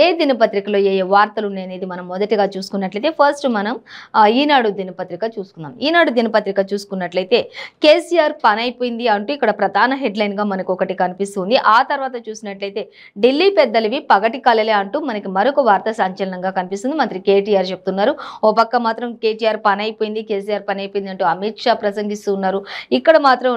ఏ దినపత్రికలో ఏ వార్తలు ఉన్నాయనేది మనం మొదటగా చూసుకున్నట్లయితే ఫస్ట్ మనం ఈనాడు దినపత్రిక చూసుకుందాం. ఈనాడు దినపత్రిక చూసుకున్నట్లయితే కేసీఆర్ పని అయిపోయింది అంటూ ఇక్కడ ప్రధాన హెడ్లైన్ గా మనకు ఒకటి కనిపిస్తుంది. ఆ తర్వాత చూసినట్లయితే ఢిల్లీ పెద్దలివి పగటి కలలే అంటూ మనకి మరొక వార్త సంచలనంగా కనిపిస్తుంది. మంత్రి కేటీఆర్ చెప్తున్నారు. ఓ పక్క మాత్రం కేటీఆర్ పని అయిపోయింది, కేసీఆర్ పని అయిపోయింది అంటూ అమిత్ షా ప్రసంగిస్తున్నారు. ఇక్కడ మాత్రం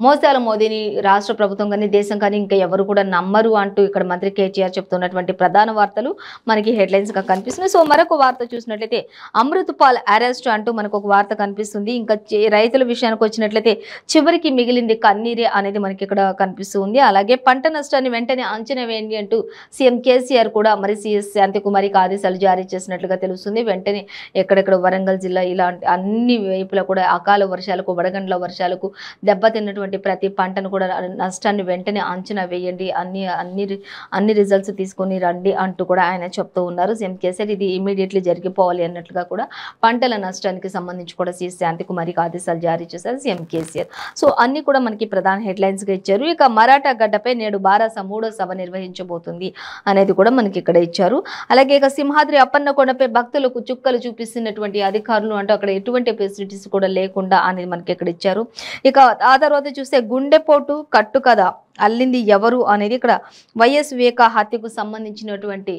మోసాల మోదీని రాష్ట్ర ప్రభుత్వం కానీ దేశం కానీ ఇంకా ఎవరు కూడా నమ్మరు అంటూ ఇక్కడ మంత్రి కేటీఆర్ చెప్తున్నటువంటి ప్రధాన వార్తలు మనకి హెడ్లైన్స్ గా కనిపిస్తున్నాయి. సో మరొక వార్త చూసినట్లయితే అమృత్ పాల్ అరెస్ట్ అంటూ మనకు ఒక వార్త కనిపిస్తుంది. ఇంకా రైతుల విషయానికి వచ్చినట్లయితే చివరికి మిగిలింది కన్నీరే అనేది మనకి ఇక్కడ కనిపిస్తుంది. అలాగే పంట నష్టాన్ని వెంటనే అంచనా వేయండి అంటూ సీఎం కేసీఆర్ కూడా మరి సిఎస్ శాంతికుమారికి ఆదేశాలు జారీ చేసినట్లుగా తెలుస్తుంది. వెంటనే ఎక్కడెక్కడ వరంగల్ జిల్లా ఇలాంటి అన్ని వైపులా కూడా అకాల వర్షాలకు వడగండ్ల వర్షాలకు దెబ్బతిన్నటువంటి ప్రతి పంటను కూడా నష్టాన్ని వెంటనే అంచనా వేయండి, అన్ని రిజల్ట్స్ తీసుకొని రండి అంటూ కూడా ఆయన చెప్తూ ఉన్నారు. సీఎం కేసీఆర్ ఇది ఇమీడియట్లీ జరిగిపోవాలి అన్నట్లుగా కూడా పంటల నష్టానికి సంబంధించి కూడా సిఎస్ శాంతికుమారికి ఆదేశాలు జారీ చేశారు సీఎం కేసీఆర్. సో అన్ని కూడా మనకి ప్రధాన హెడ్లైన్స్ గా ఇచ్చారు. ఇక మరాఠా గడ్డపై నేడు బారాస 3వ సభ నిర్వహించబోతుంది అనేది కూడా మనకి ఇక్కడ ఇచ్చారు. అలాగే ఇక సింహాద్రి అప్పన్న కొండపై భక్తులకు చుక్కలు చూపిస్తున్నటువంటి అధికారులు అంటే అక్కడ ఎటువంటి ఫెసిలిటీస్ కూడా లేకుండా అనేది మనకి ఇక్కడ ఇచ్చారు. ఇక ఆ తర్వాత చూస్తే గుండెపోటు కట్టు కథ అల్లింది ఎవరు అనేది ఇక్కడ వైఎస్ వివేక హత్యకు సంబంధించినటువంటి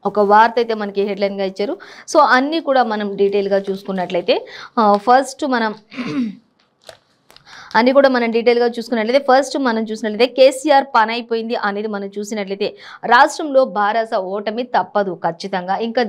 ఒక వార్త అయితే మనకి హెడ్లైన్ గా ఇచ్చారు. సో అన్నీ కూడా మనం డీటెయిల్ గా చూసుకున్నట్లయితే ఫస్ట్ మనం అన్ని కూడా మనం డీటెయిల్గా చూసుకున్నట్లయితే ఫస్ట్ మనం చూసినట్లయితే కేసీఆర్ పని అయిపోయింది అనేది మనం చూసినట్లయితే రాష్ట్రంలో బారాస ఓటమి తప్పదు ఖచ్చితంగా. ఇంకా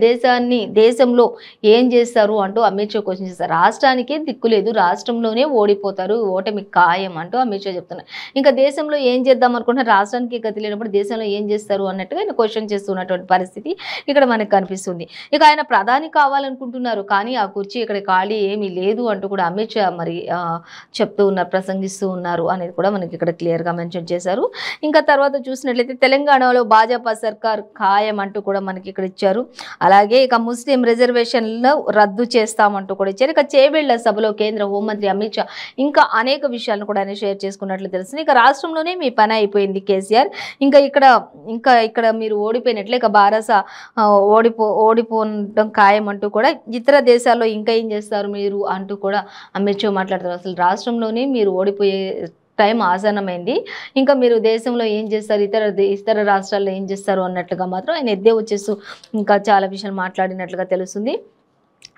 దేశంలో ఏం చేస్తారు అంటూ అమిత్ షా క్వశ్చన్ చేస్తారు. రాష్ట్రానికే దిక్కు లేదు, రాష్ట్రంలోనే ఓడిపోతారు, ఓటమి ఖాయం అంటూ అమిత్ షా చెప్తున్నారు. ఇంకా దేశంలో ఏం చేద్దాం అనుకుంటున్నారు, రాష్ట్రానికి గతి లేనప్పుడు దేశంలో ఏం చేస్తారు అన్నట్టుగా ఆయన క్వశ్చన్ చేస్తున్నటువంటి పరిస్థితి ఇక్కడ మనకు కనిపిస్తుంది. ఇక ఆయన ప్రధాని కావాలనుకుంటున్నారు కానీ ఆ కుర్చీ ఇక్కడ ఖాళీ ఏమీ లేదు అంటూ కూడా అమిత్ షా మరి చెప్తూ ఉన్నారు, ప్రసంగిస్తూ ఉన్నారు అనేది కూడా మనకి ఇక్కడ క్లియర్గా మెన్షన్ చేశారు. ఇంకా తర్వాత చూసినట్లయితే తెలంగాణలో భాజపా సర్కార్ ఖాయం అంటూ కూడా మనకి ఇక్కడ ఇచ్చారు. అలాగే ఇక ముస్లిం రిజర్వేషన్లను రద్దు చేస్తామంటూ కూడా ఇచ్చారు. ఇక చేవేళ్ల సభలో కేంద్ర హోంమంత్రి అమిత్ షా ఇంకా అనేక విషయాలను కూడా ఆయన షేర్ చేసుకున్నట్లు తెలుస్తుంది. ఇక రాష్ట్రంలోనే మీ పని అయిపోయింది కేసీఆర్, ఇంకా ఇక్కడ మీరు ఓడిపోయినట్లే ఇక బారాస ఓడిపోవడం ఖాయం అంటూ కూడా ఇతర దేశాల్లో ఇంకా ఏం చేస్తారు మీరు అంటూ కూడా అమిత్ షా మాట్లాడతారు. అసలు రాష్ట్రంలోనే మీరు ఓడిపోయే టైం ఆసన్నమైంది, ఇంకా మీరు దేశంలో ఏం చేస్తారు, ఇతర రాష్ట్రాల్లో ఏం చేస్తారు అన్నట్లుగా మాత్రం ఆయన ఎద్దే వచ్చేస్తూ ఇంకా చాలా విషయాలు మాట్లాడినట్లుగా తెలుస్తుంది.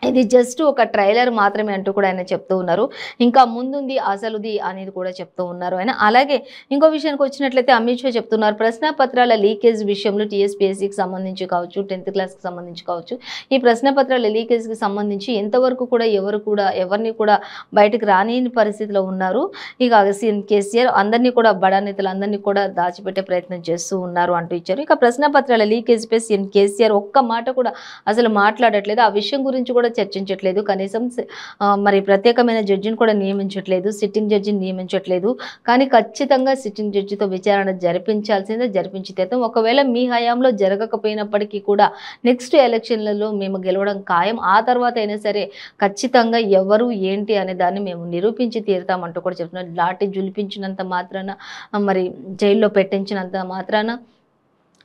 ఇది జస్ట్ ఒక ట్రైలర్ మాత్రమే అంటూ కూడా ఆయన చెప్తూ ఉన్నారు. ఇంకా ముందుంది అసలుది అనేది కూడా చెప్తూ ఉన్నారు ఆయన. అలాగే ఇంకో విషయానికి వచ్చినట్లయితే అమిత్ షా చెప్తున్నారు ప్రశ్నపత్రాల లీకేజ్ విషయంలో టీఎస్పీఎస్సీకి సంబంధించి కావచ్చు, 10th క్లాస్కి సంబంధించి కావచ్చు, ఈ ప్రశ్నపత్రాల లీకేజ్కి సంబంధించి ఎంతవరకు కూడా ఎవరిని కూడా బయటకు రాని పరిస్థితిలో ఉన్నారు. ఇక సీఎం కేసీఆర్ అందరినీ కూడా బడా నేతలు అందరినీ కూడా దాచిపెట్టే ప్రయత్నం చేస్తూ ఉన్నారు అంటూ ఇచ్చారు. ఇక ప్రశ్నపత్రాల లీకేజ్పై సీఎం కేసీఆర్ ఒక్క మాట కూడా అసలు మాట్లాడట్లేదు, ఆ విషయం గురించి కూడా చర్చించట్లేదు, కనీసం మరి ప్రత్యేకమైన జడ్జిని కూడా నియమించట్లేదు, సిట్టింగ్ జడ్జిని నియమించట్లేదు. కానీ ఖచ్చితంగా సిట్టింగ్ జడ్జితో విచారణ జరిపించి తీర్థం. ఒకవేళ మీ హయాంలో జరగకపోయినప్పటికీ కూడా నెక్స్ట్ ఎలక్షన్లలో మేము గెలవడం ఖాయం, ఆ తర్వాత అయినా సరే ఖచ్చితంగా ఎవరు ఏంటి అనే దాన్ని మేము నిరూపించి తీరుతామంటూ కూడా చెప్తున్నారు. లాఠీ జులిపించినంత మాత్రాన మరి జైల్లో పెట్టించినంత మాత్రాన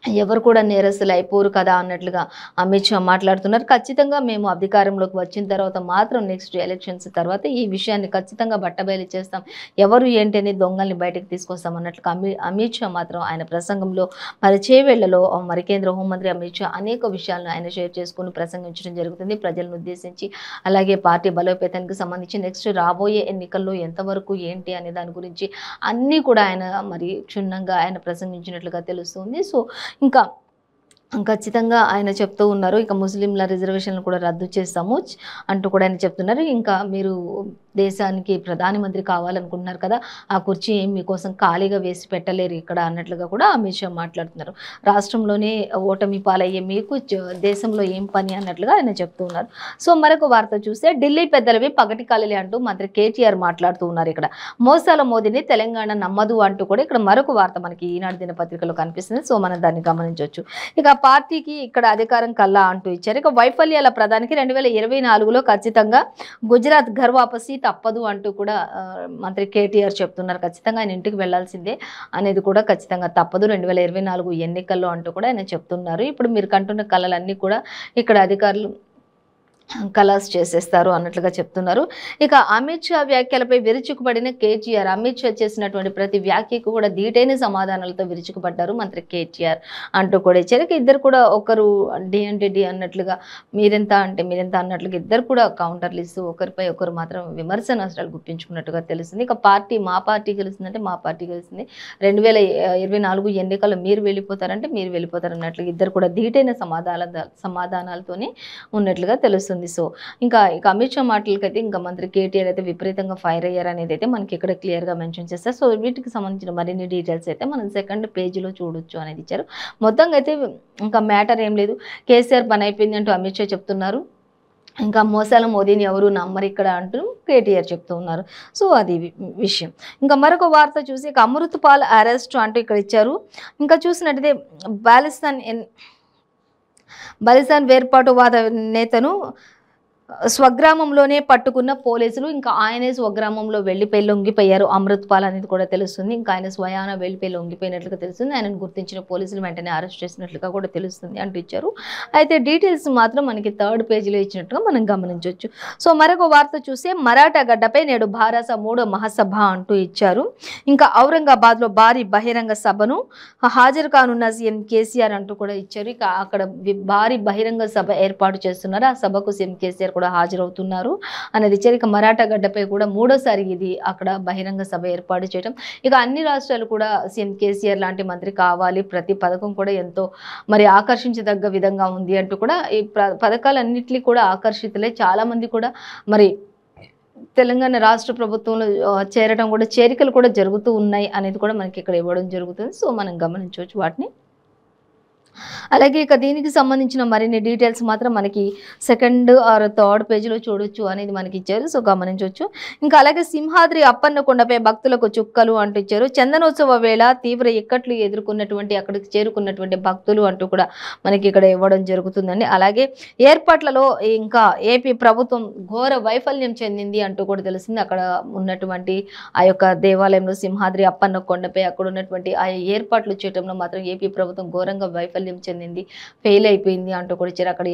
ఎవరు కూడా నేరస్తులు అయిపోరు కదా అన్నట్లుగా అమిత్ షా మాట్లాడుతున్నారు. ఖచ్చితంగా మేము అధికారంలోకి వచ్చిన తర్వాత మాత్రం నెక్స్ట్ ఎలక్షన్స్ తర్వాత ఈ విషయాన్ని ఖచ్చితంగా బట్టబయలు చేస్తాం, ఎవరు ఏంటి అని దొంగల్ని బయటకు తీసుకొస్తాం అన్నట్లుగా అమిత్ షా మాత్రం ఆయన ప్రసంగంలో మరి చేవేళ్లలో మరి కేంద్ర హోంమంత్రి అమిత్ షా అనేక విషయాలను ఆయన షేర్ చేసుకుని ప్రసంగించడం జరుగుతుంది ప్రజలను ఉద్దేశించి. అలాగే పార్టీ బలోపేతానికి సంబంధించి నెక్స్ట్ రాబోయే ఎన్నికల్లో ఎంతవరకు ఏంటి అనే దాని గురించి అన్నీ కూడా ఆయన మరి క్షుణ్ణంగా ఆయన ప్రసంగించినట్లుగా తెలుస్తుంది. సో ఇంకా ఖచ్చితంగా ఆయన చెప్తూ ఉన్నారు ఇక ముస్లింల రిజర్వేషన్లు కూడా రద్దు చేస్తాము అంటూ కూడా ఆయన చెప్తున్నారు. ఇంకా మీరు దేశానికి ప్రధానమంత్రి కావాలనుకుంటున్నారు కదా, ఆ కుర్చీ మీకోసం ఖాళీగా వేసి పెట్టలేరు ఇక్కడ అన్నట్లుగా కూడా అమిత్ షా మాట్లాడుతున్నారు. రాష్ట్రంలోనే ఓటమి పాలయ్యే మీకు దేశంలో ఏం పని అన్నట్లుగా ఆయన చెప్తూ ఉన్నారు. సో మరొక వార్త చూస్తే ఢిల్లీ పెద్దలవి పగటి కలలే అంటూ మంత్రి కేటీఆర్ మాట్లాడుతూ ఉన్నారు. ఇక్కడ మోసాల మోదీని తెలంగాణ నమ్మదు అంటూ కూడా ఇక్కడ మరొక వార్త మనకి ఈనాడు దినపత్రికలో కనిపిస్తుంది. సో మనం దాన్ని గమనించవచ్చు. ఇక పార్టీకి ఇక్కడ అధికారం కల్లా అంటూ ఇచ్చారు. ఇక వైఫల్యాల ప్రధానికి 2024లో ఖచ్చితంగా గుజరాత్ ఘర్ వాపసీ తప్పదు అంటూ కూడా మంత్రి కేటీఆర్ చెప్తున్నారు. ఖచ్చితంగా ఆయన ఇంటికి వెళ్లాల్సిందే అనేది కూడా ఖచ్చితంగా తప్పదు 2024 ఎన్నికల్లో అంటూ కూడా ఆయన చెప్తున్నారు. ఇప్పుడు మీరు కంటున్న కళలన్నీ కూడా ఇక్కడ అధికారులు కలాస్ చేసేస్తారు అన్నట్లుగా చెప్తున్నారు. ఇక అమిత్ షా వ్యాఖ్యలపై విరుచుకుపడిన కేటీఆర్. అమిత్ షా చేసినటువంటి ప్రతి వ్యాఖ్యకు కూడా ధీటైన సమాధానాలతో విరుచుకుపడ్డారు మంత్రి కేటీఆర్ అంటూ కూడా ఇచ్చారు. ఇద్దరు కూడా ఒకరు డి అంటే డి అన్నట్లుగా, మీరెంత అంటే మీరెంత అన్నట్లుగా ఇద్దరు కూడా కౌంటర్లు ఇస్తూ ఒకరిపై ఒకరు మాత్రం విమర్శనాస్త్రాలు గుప్పించుకున్నట్టుగా తెలుస్తుంది. ఇక మా పార్టీ గెలుస్తుందంటే మా పార్టీ గెలుస్తుంది, 2024 ఎన్నికల్లో మీరు వెళ్ళిపోతారంటే మీరు వెళ్ళిపోతారు అన్నట్లుగా ఇద్దరు కూడా ధీటైన సమాధానాలతోనే ఉన్నట్లుగా తెలుస్తుంది. సో ఇంకా అమిత్ షా మాటలకైతే ఇంకా మంత్రి కేటీఆర్ అయితే విపరీతంగా ఫైర్ అయ్యారు అనేది అయితే మనకి ఇక్కడ క్లియర్గా మెన్షన్ చేస్తారు. సో వీటికి సంబంధించిన మరిన్ని డీటెయిల్స్ అయితే మనం సెకండ్ పేజీలో చూడొచ్చు అనేది ఇచ్చారు. మొత్తంగా అయితే ఇంకా మ్యాటర్ ఏం లేదు, కేసీఆర్ పని అయిపోయింది అంటూ అమిత్ షా చెప్తున్నారు. ఇంకా మోసాల మోదీని ఎవరు నమ్మరు ఇక్కడ అంటూ కేటీఆర్ చెప్తూ ఉన్నారు. సో అది విషయం. ఇంకా మరొక వార్త చూసి ఇక అమృతపాల్ అరెస్ట్ అంటూ ఇక్కడ ఇచ్చారు. ఇంకా చూసినట్టయితే బలిస్తాన్ వేర్పాటువాద నేతను స్వగ్రామంలోనే పట్టుకున్న పోలీసులు. ఇంకా ఆయనే స్వగ్రామంలో వెళ్ళిపోయి లొంగిపోయారు అమృత్పాల్ అనేది కూడా తెలుస్తుంది. ఇంకా ఆయన స్వయాన వెళ్ళిపోయి లొంగిపోయినట్లుగా తెలుస్తుంది. ఆయనను గుర్తించిన పోలీసులు వెంటనే అరెస్ట్ చేసినట్లుగా కూడా తెలుస్తుంది అంటూ ఇచ్చారు. అయితే డీటెయిల్స్ మాత్రం మనకి థర్డ్ పేజీలో ఇచ్చినట్టుగా మనం గమనించవచ్చు. సో మరొక వార్త చూస్తే మరాఠా గడ్డపై నేడు భారత 3వ మహాసభ అంటూ ఇచ్చారు. ఇంకా ఔరంగాబాద్లో భారీ బహిరంగ సభను హాజరు కానున్న సీఎం కేసీఆర్ అంటూ కూడా ఇచ్చారు. ఇక అక్కడ భారీ బహిరంగ సభ ఏర్పాటు చేస్తున్నారు. ఆ సభకు సీఎం కేసీఆర్ కూడా హాజరవుతున్నారు అనేది ఇచ్చారు. ఇక మరాఠా గడ్డపై కూడా 3వసారి ఇది అక్కడ బహిరంగ సభ ఏర్పాటు చేయడం. ఇక అన్ని రాష్ట్రాలు కూడా సీఎం కేసీఆర్ లాంటి మంత్రి కావాలి, ప్రతి పథకం కూడా ఎంతో మరి ఆకర్షించదగ్గ విధంగా ఉంది అంటూ కూడా ఈ పథకాలన్నింటినీ కూడా ఆకర్షితులై చాలా మంది కూడా మరి తెలంగాణ రాష్ట్ర ప్రభుత్వంలో చేరడం కూడా చేరికలు కూడా జరుగుతూ ఉన్నాయి అనేది కూడా మనకి ఇక్కడ ఇవ్వడం జరుగుతుంది. సో మనం గమనించవచ్చు వాటిని. అలాగే ఇక దీనికి సంబంధించిన మరిన్ని డీటెయిల్స్ మాత్రం మనకి సెకండ్ ఆర్ థర్డ్ పేజీలో చూడొచ్చు అనేది మనకి ఇచ్చారు. సో గమనించవచ్చు. ఇంకా అలాగే సింహాద్రి అప్పన్న కొండపై భక్తులకు చుక్కలు అంటూ ఇచ్చారు. చందనోత్సవ వేళ తీవ్ర ఇక్కట్లు ఎదుర్కొన్నటువంటి అక్కడికి చేరుకున్నటువంటి భక్తులు అంటూ కూడా మనకి ఇక్కడ ఇవ్వడం జరుగుతుందండి. అలాగే ఏర్పాట్లలో ఇంకా ఏపీ ప్రభుత్వం ఘోర వైఫల్యం చెందింది అంటూ కూడా తెలుస్తుంది. అక్కడ ఉన్నటువంటి ఆ యొక్క దేవాలయంలో సింహాద్రి అప్పన్న కొండపై అక్కడ ఉన్నటువంటి ఆ ఏర్పాట్లు చేయడంలో మాత్రం ఏపీ ప్రభుత్వం ఘోరంగా వైఫల్యం చెందింది, ఫెయిల్ అయిపోయింది అంటూ కూడా ఇచ్చారు. అక్కడ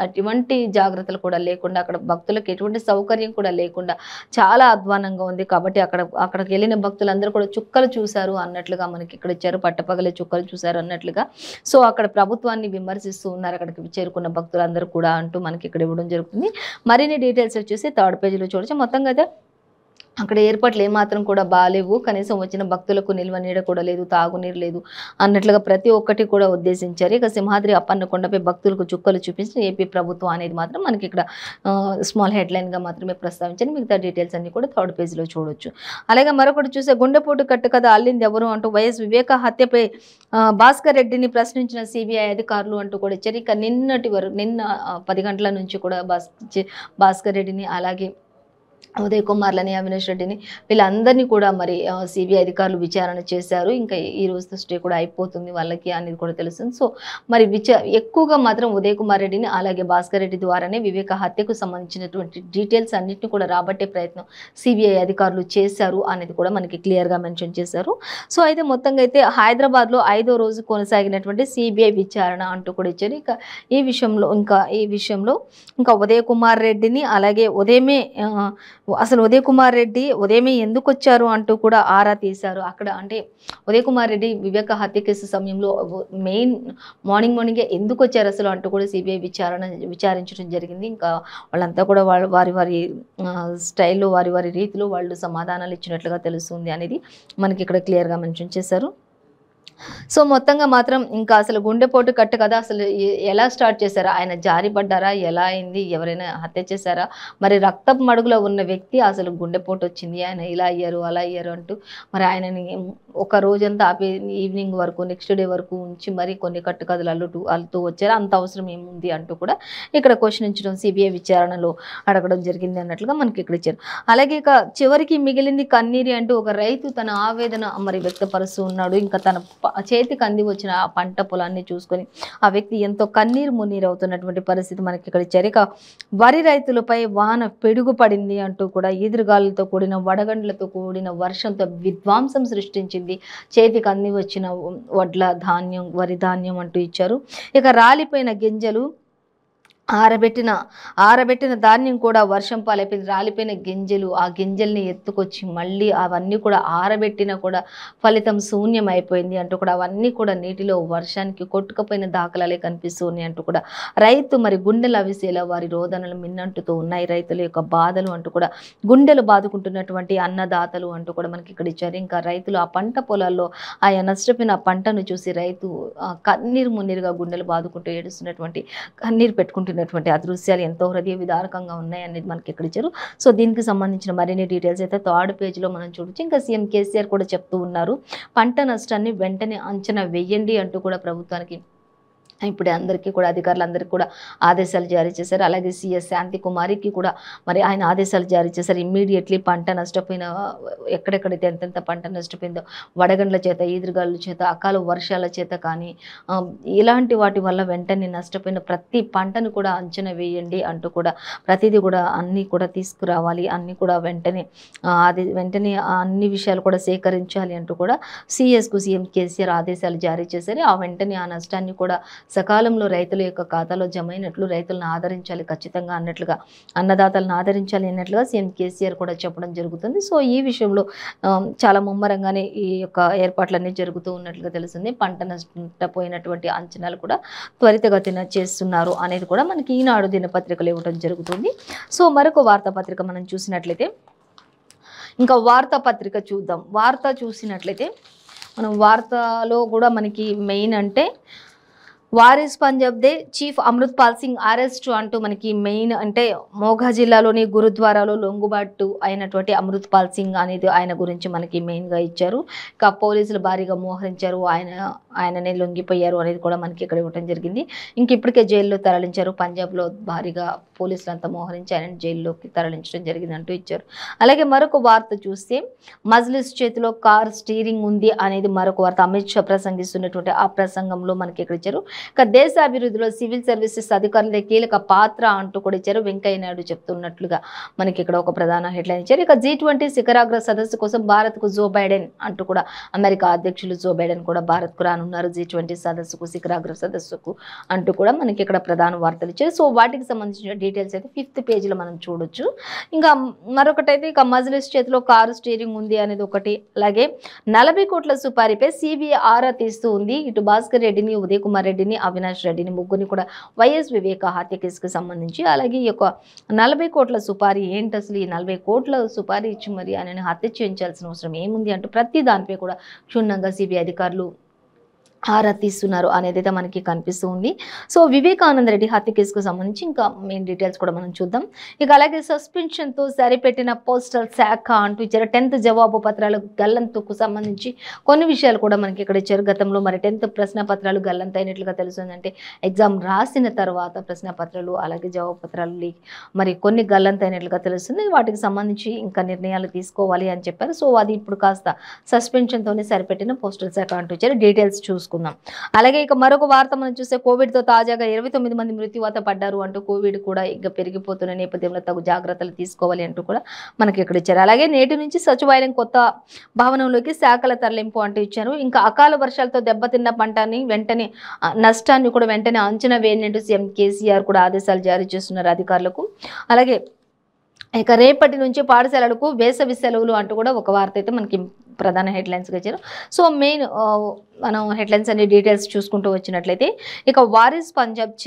ఎటువంటి జాగ్రత్తలు కూడా లేకుండా, అక్కడ భక్తులకు ఎటువంటి సౌకర్యం కూడా లేకుండా చాలా అధ్వానంగా ఉంది. కాబట్టి అక్కడికి వెళ్ళిన భక్తులందరూ కూడా చుక్కలు చూశారు అన్నట్లుగా మనకి ఇక్కడ ఇచ్చారు. పట్టపగలే చుక్కలు చూశారు అన్నట్లుగా. సో అక్కడ ప్రభుత్వాన్ని విమర్శిస్తూ ఉన్నారు అక్కడికి చేరుకున్న భక్తులందరూ కూడా అంటూ మనకి ఇక్కడ ఇవ్వడం జరుగుతుంది. మరిన్ని డీటెయిల్స్ వచ్చేసి థర్డ్ పేజీలో చూడొచ్చు. మొత్తంగా అయితే అక్కడ ఏర్పాట్లు ఏమాత్రం కూడా బాగాలేవు. కనీసం వచ్చిన భక్తులకు నిల్వ నీడ కూడా లేదు, తాగునీరు లేదు అన్నట్లుగా ప్రతి ఒక్కటి కూడా ఉద్దేశించారు. ఇక సింహాద్రి అప్పన్న కొండపై భక్తులకు చుక్కలు చూపించిన ఏపీ ప్రభుత్వం అనేది మాత్రం మనకి ఇక్కడ స్మాల్ హెడ్లైన్గా మాత్రమే ప్రస్తావించారు. మిగతా డీటెయిల్స్ అన్ని కూడా థర్డ్ పేజీలో చూడొచ్చు. అలాగే మరొకటి చూస్తే గుండెపోటు కట్టు కథ అల్లింది ఎవరు అంటూ వైఎస్ వివేక హత్యపై భాస్కర్ రెడ్డిని ప్రశ్నించిన సిబిఐ అధికారులు అంటూ కూడా ఇచ్చారు. ఇక నిన్న 10 గంటల నుంచి కూడా భాస్కర్ రెడ్డిని అలాగే ఉదయ్ కుమార్లని, అవినాష్ రెడ్డిని వీళ్ళందరినీ కూడా మరి సిబిఐ అధికారులు విచారణ చేశారు. ఇంకా ఈ రోజుతో స్టే కూడా అయిపోతుంది వాళ్ళకి అనేది కూడా తెలుస్తుంది. సో మరి ఎక్కువగా మాత్రం ఉదయ్ కుమార్ రెడ్డిని అలాగే భాస్కర్ రెడ్డి ద్వారానే వివేక హత్యకు సంబంధించినటువంటి డీటెయిల్స్ అన్నింటినీ కూడా రాబట్టే ప్రయత్నం సిబిఐ అధికారులు చేశారు అనేది కూడా మనకి క్లియర్గా మెన్షన్ చేశారు. సో అయితే మొత్తంగా అయితే హైదరాబాద్లో 5వ రోజు కొనసాగినటువంటి సిబిఐ విచారణ అంటూ కూడా ఇచ్చారు. ఇక ఈ విషయంలో ఇంకా ఉదయ్ కుమార్ రెడ్డిని అలాగే అసలు ఉదయ్ కుమార్ రెడ్డి ఉదయమే ఎందుకు వచ్చారు అంటూ కూడా ఆరా తీశారు. అక్కడ అంటే ఉదయ్ కుమార్ రెడ్డి వివేక హత్య కేసు సమయంలో మార్నింగే ఎందుకు వచ్చారు అసలు అంటూ కూడా సిబిఐ విచారించడం జరిగింది. ఇంకా వాళ్ళంతా కూడా వారి స్టైల్లో వారి రీతిలో వాళ్ళు సమాధానాలు ఇచ్చినట్లుగా తెలుస్తుంది అనేది మనకి ఇక్కడ క్లియర్గా మెన్షన్ చేశారు. సో మొత్తంగా మాత్రం ఇంకా అసలు గుండెపోటు కట్టు కదా అసలు ఎలా స్టార్ట్ చేశారా, ఆయన జారిపడ్డారా, ఎలా అయింది, ఎవరైనా హత్య చేశారా, మరి రక్తపు మడుగులో ఉన్న వ్యక్తి అసలు గుండెపోటు వచ్చింది, ఆయన ఇలా అయ్యారు అలా అయ్యారు అంటూ మరి ఆయనని ఒక రోజంతా ఆపి ఈవినింగ్ వరకు నెక్స్ట్ డే వరకు ఉంచి మరి కొన్ని కట్టుకథలు అల్లుతూ వచ్చారు, అంత అవసరం ఏముంది అంటూ కూడా ఇక్కడ క్వశ్చనించడం సిబిఐ విచారణలో అడగడం జరిగింది అన్నట్లుగా మనకి ఇక్కడ ఇచ్చారు. అలాగే ఇక చివరికి మిగిలింది కన్నీరి అంటూ ఒక రైతు తన ఆవేదన మరి వ్యక్తపరుస్తూ ఉన్నాడు. ఇంకా తన చేతికి అంది వచ్చిన ఆ పంట పొలాన్ని చూసుకొని ఆ వ్యక్తి ఎంతో కన్నీరు మున్నీరు అవుతున్నటువంటి పరిస్థితి మనకి ఇక్కడ ఇచ్చారు. ఇక వరి రైతులపై వాన పిడుగు పడింది అంటూ కూడా ఈదురుగాలులతో కూడిన వడగండ్లతో కూడిన వర్షంతో విధ్వంసం సృష్టించింది. చేతికి అంది వచ్చిన వడ్ల ధాన్యం వరి ధాన్యం అంటూ ఇచ్చారు. ఇక రాలిపోయిన గింజలు ఆరబెట్టిన ధాన్యం కూడా వర్షం పాలైపోయింది. రాలిపోయిన గింజలు ఆ గింజల్ని ఎత్తుకొచ్చి మళ్ళీ అవన్నీ కూడా ఆరబెట్టినా కూడా ఫలితం శూన్యం అయిపోయింది అంటూ కూడా అవన్నీ కూడా నీటిలో వర్షానికి కొట్టుకుపోయిన దాఖలాలే కనిపిస్తూ ఉన్నాయి అంటూ కూడా రైతు మరి గుండెలు అవిసేలా వారి రోదనలు మిన్నంటుతూ ఉన్నాయి. రైతుల యొక్క బాధలు అంటూ కూడా గుండెలు బాదుకుంటున్నటువంటి అన్నదాతలు అంటూ కూడా మనకి ఇక్కడ ఇచ్చారు. ఇంకా రైతులు ఆ పంట పొలాల్లో ఆయా నష్టపోయిన పంటను చూసి రైతు కన్నీరు మున్నీరుగా గుండెలు బాదుకుంటూ ఏడుస్తున్నటువంటి కన్నీరు పెట్టుకుంటున్నటువంటి ఆ దృశ్యాలు ఎంతో హృదయ విదారకంగా ఉన్నాయి అనేది మనకి ఇక్కడ ఇచ్చారు. సో దీనికి సంబంధించిన మరిన్ని డీటెయిల్స్ అయితే థర్డ్ పేజ్లో మనం చూడొచ్చు. ఇంకా సీఎం కేసీఆర్ కూడా చెప్తూ ఉన్నారు, పంట నష్టాన్ని వెంటనే అంచనా వేయండి అంటూ కూడా ప్రభుత్వానికి ఇప్పుడే అందరికీ కూడా అధికారులందరికీ కూడా ఆదేశాలు జారీ చేశారు. అలాగే సీఎస్ శాంతి కుమారికి కూడా మరి ఆయన ఆదేశాలు జారీ చేశారు. ఇమ్మీడియట్లీ పంట నష్టపోయిన ఎక్కడెక్కడైతే ఎంతెంత పంట నష్టపోయిందో వడగండ్ల చేత ఈదురుగాలుల చేత అకాల వర్షాల చేత కానీ ఇలాంటి వాటి వల్ల వెంటనే నష్టపోయిన ప్రతి పంటను కూడా అంచనా వేయండి అంటూ కూడా ప్రతిదీ కూడా అన్నీ కూడా తీసుకురావాలి, అన్నీ కూడా వెంటనే అన్ని విషయాలు కూడా సేకరించాలి అంటూ కూడా సీఎస్కు సీఎం కేసీఆర్ ఆదేశాలు జారీ చేశారు. ఆ వెంటనే ఆ నష్టాన్ని కూడా సకాలంలో రైతుల యొక్క ఖాతాలో జమ అయినట్లు రైతులను ఆదరించాలి ఖచ్చితంగా అన్నట్లుగా అన్నదాతలను ఆదరించాలి అన్నట్లుగా సీఎం కేసీఆర్ కూడా చెప్పడం జరుగుతుంది. సో ఈ విషయంలో చాలా ముమ్మరంగానే ఈ యొక్క ఏర్పాట్లన్నీ జరుగుతూ ఉన్నట్లుగా తెలుస్తుంది. పంట నష్టపోయినటువంటి అంచనాలు కూడా త్వరితగతిన చేస్తున్నారు అనేది కూడా మనకి ఈనాడు దినపత్రికలు ఇవ్వడం జరుగుతుంది. సో మరొక వార్తాపత్రిక మనం చూసినట్లయితే ఇంకా వార్తాపత్రిక చూద్దాం. వార్త చూసినట్లయితే మనం వార్తలో కూడా మనకి మెయిన్ అంటే warriors Punjab they chief Amritpal Singh arrest అంటూ మనకి మెయిన్ అంటే మోఘా జిల్లాలోని గురుద్వారాలో లొంగుబాటు అయినటువంటి అమృత్పాల్ సింగ్ అనేది ఆయన గురించి మనకి మెయిన్గా ఇచ్చారు. ఇక పోలీసులు భారీగా మోహరించారు, ఆయననే లొంగిపోయారు అనేది కూడా మనకి ఇక్కడ ఇవ్వడం జరిగింది. ఇంక ఇప్పటికే జైల్లో తరలించారు. పంజాబ్లో భారీగా పోలీసులు అంతా మోహరించి ఆయన జైల్లోకి తరలించడం జరిగింది అంటూ ఇచ్చారు. అలాగే మరొక వార్త చూస్తే మజ్లిస్ చేతిలో కార్ స్టీరింగ్ ఉంది అనేది మరొక వార్త. అమిత్ షా ప్రసంగిస్తున్నటువంటి ఆ ప్రసంగంలో మనకి ఇక్కడ ఇచ్చారు. ఇక దేశ అభివృద్ధిలో సివిల్ సర్వీసెస్ అధికారులే కీలక పాత్ర అంటూ కూడా ఇచ్చారు. వెంకయ్య నాయుడు చెప్తున్నట్లుగా మనకి ఇక్కడ ఒక ప్రధాన హెడ్లైన్ ఇచ్చారు. ఇక G20 శిఖరాగ్ర సదస్సు కోసం భారత్కు జో బైడెన్ అంటూ కూడా అమెరికా అధ్యక్షులు జో బైడెన్ కూడా భారత్కు రానున్నారు. G20 సదస్సుకు శిఖరాగ్ర సదస్సుకు అంటూ కూడా మనకి ఇక్కడ ప్రధాన వార్తలు ఇచ్చారు. సో వాటికి సంబంధించిన డీటెయిల్స్ అయితే 5th పేజీలో మనం చూడొచ్చు. ఇంకా మరొకటైతే ఇక మజ్లిస్ చేతిలో కారు స్టీరింగ్ ఉంది అనేది ఒకటి. అలాగే 40 కోట్ల సుపారీపై సిబిఐ ఆరా తీస్తూ ఉంది. ఇటు భాస్కర్ రెడ్డిని, ఉదయ్ కుమార్ రెడ్డిని, అవినాష్ రెడ్డిని ముగ్గురిని కూడా వైఎస్ వివేక హత్య కేసుకు సంబంధించి అలాగే ఈ యొక్క 40 కోట్ల సుపారీ ఏంటి, అసలు ఈ 40 కోట్ల సుపారీ ఇచ్చి మరి ఆయనని హత్య చేయించాల్సిన అవసరం ఏముంది అంటూ ప్రతి దానిపై కూడా క్షుణ్ణంగా సిబిఐ అధికారులు ఆరా తీస్తున్నారు అనేది అయితే మనకి కనిపిస్తూ ఉంది. సో వివేకానంద రెడ్డి హత్య కేసుకు సంబంధించి ఇంకా మెయిన్ డీటెయిల్స్ కూడా మనం చూద్దాం. ఇక అలాగే సస్పెన్షన్తో సరిపెట్టిన పోస్టల్ శాఖ అంటూ ఇచ్చారు. 10th జవాబు పత్రాలు గల్లంతుకు సంబంధించి కొన్ని విషయాలు కూడా మనకి ఇక్కడ ఇచ్చారు. గతంలో మరి 10th ప్రశ్న పత్రాలు గల్లంత అయినట్లుగా తెలుస్తుందంటే ఎగ్జామ్ రాసిన తర్వాత ప్రశ్న పత్రాలు అలాగే జవాబు పత్రాలు మరి కొన్ని గల్లంత అయినట్లుగా తెలుస్తుంది. వాటికి సంబంధించి ఇంకా నిర్ణయాలు తీసుకోవాలి అని చెప్పారు. సో అది ఇప్పుడు కాస్త సస్పెన్షన్తోనే సరిపెట్టిన పోస్టల్ శాఖ అంటూ ఇచ్చారు. డీటెయిల్స్ చూసుకుందాం. అలాగే ఇక మరొక వార్త మనం చూస్తే కోవిడ్తో తాజాగా 29 మంది మృత్యువాత పడ్డారు అంటూ కోవిడ్ కూడా ఇంకా పెరిగిపోతున్న నేపథ్యంలో తగు జాగ్రత్తలు తీసుకోవాలి అంటూ కూడా మనకి ఇక్కడ ఇచ్చారు. అలాగే నేటి నుంచి సచివాలయం కొత్త భవనంలోకి శాఖల తరలింపు అంటూ ఇచ్చారు. ఇంకా అకాల వర్షాలతో దెబ్బతిన్న పంటని వెంటనే నష్టాన్ని కూడా వెంటనే అంచనా వేయనంటూ సీఎం కేసీఆర్ కూడా ఆదేశాలు జారీ చేస్తున్నారు అధికారులకు. అలాగే ఇక రేపటి నుంచి పాఠశాలలకు వేసవి సెలవులు అంటూ కూడా ఒక వార్త అయితే మనకి ప్రధాన హెడ్లైన్స్గా ఇచ్చారు. సో మెయిన్ మనం హెడ్లైన్స్ అనే డీటెయిల్స్ చూసుకుంటూ వచ్చినట్లయితే ఇక warriors Punjab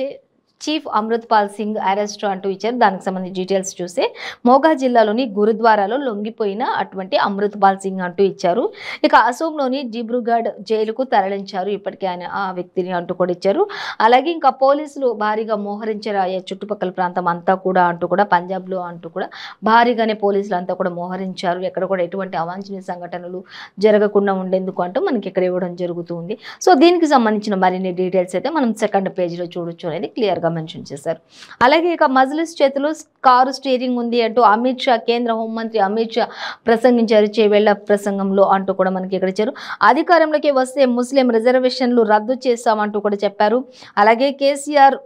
chief Amritpal Singh arrest అంటూ ఇచ్చారు. దానికి సంబంధించి డీటెయిల్స్ చూస్తే మోగా జిల్లాలోని గురుద్వారాలో లొంగిపోయిన అటువంటి అమృత్పాల్ సింగ్ అంటూ ఇచ్చారు. ఇక అసోంలోని డిబ్రూగఢ్ జైలుకు తరలించారు ఇప్పటికే ఆయన ఆ వ్యక్తిని అంటూ కూడా ఇచ్చారు. అలాగే ఇంకా పోలీసులు భారీగా మోహరించారు ఆ చుట్టుపక్కల ప్రాంతం అంతా కూడా అంటూ కూడా పంజాబ్లో అంటూ కూడా భారీగానే పోలీసులు అంతా కూడా మోహరించారు. ఎక్కడ కూడా ఎటువంటి అవాంఛనీయ సంఘటనలు జరగకుండా ఉండేందుకు అంటూ మనకి ఇక్కడ ఇవ్వడం జరుగుతుంది. సో దీనికి సంబంధించిన మరిన్ని డీటెయిల్స్ అయితే మనం 2nd పేజీలో చూడొచ్చు అనేది క్లియర్గా క్లియర్గా మెన్షన్ చేశారు. అలాగే ఇక మజ్లిస్ చేతిలో కారు స్టీరింగ్ ఉంది అంటూ అమిత్ షా, కేంద్ర హోంమంత్రి అమిత్ షా ప్రసంగించారు చేవేళ్ల ప్రసంగంలో అంటూ కూడా మనకి ఇక్కడ ఇచ్చారు. అధికారంలోకి వస్తే ముస్లిం రిజర్వేషన్లు రద్దు చేస్తామంటూ కూడా చెప్పారు. అలాగే కేసీఆర్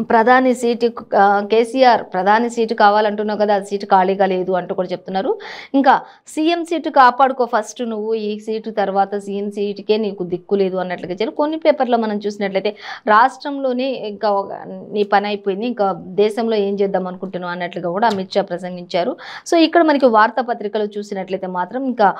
ప్రధాని సీటు కావాలంటున్నావు కదా, ఆ సీటు ఖాళీగా లేదు అంటూ కూడా చెప్తున్నారు. ఇంకా సీఎం సీటు కాపాడుకో ఫస్ట్, నువ్వు ఈ సీటు తర్వాత సీఎం సీటుకే నీకు దిక్కు లేదు అన్నట్లుగా చెప్పారు. కొన్ని పేపర్లో మనం చూసినట్లయితే రాష్ట్రంలోనే ఇంకా నీ పని అయిపోయింది, ఇంకా దేశంలో ఏం చేద్దాం అనుకుంటున్నావు అన్నట్లుగా కూడా అమిత్ షా ప్రసంగించారు. సో ఇక్కడ మనకి వార్తాపత్రికలు చూసినట్లయితే మాత్రం ఇంకా